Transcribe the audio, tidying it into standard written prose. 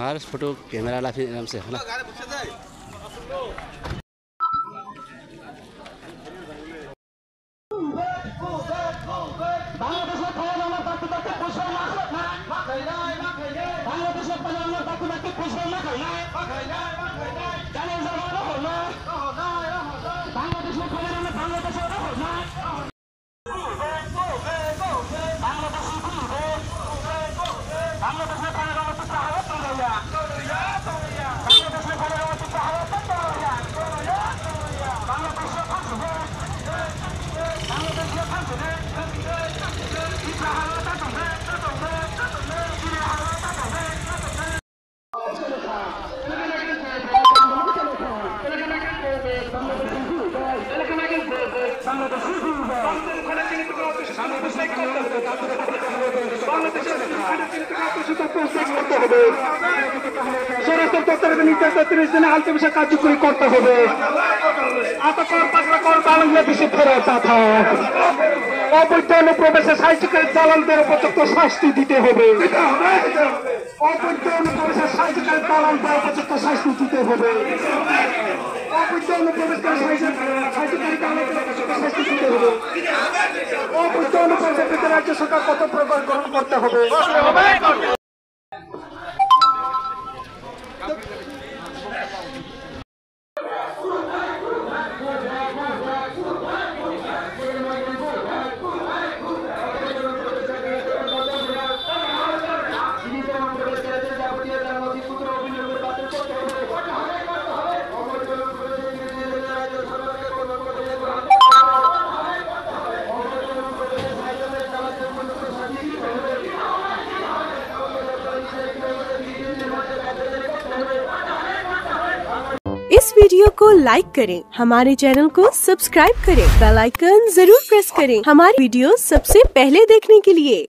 harus foto kamera lah film sih lah. কার্যকরী করতে হবে। আটকর পাকড়াকর বাংলাদেশে ফেরত পাঠাও। অবৈধ অনুপ্রবেশে সাহিত্যিকের দালালদের উপযুক্ত শাস্তি দিতে হবে। অবৈধ অনুপ্রবেশে সাহিত্যিকের দালালদের উপযুক্ত শাস্তি দিতে হবে। অবৈধ অনুপ্রবেশকারী সাহিত্যিকের দালালদের উপযুক্ত শাস্তি দিতে হবে। অবৈধ অনুপ্রবেশের ক্ষেত্রে রাজ্য সরকার কত প্রকার গ্রহণ করতে হবে। इस वीडियो को लाइक करें, हमारे चैनल को सब्सक्राइब करें, बेल आइकन जरूर प्रेस करें हमारी वीडियो सबसे पहले देखने के लिए।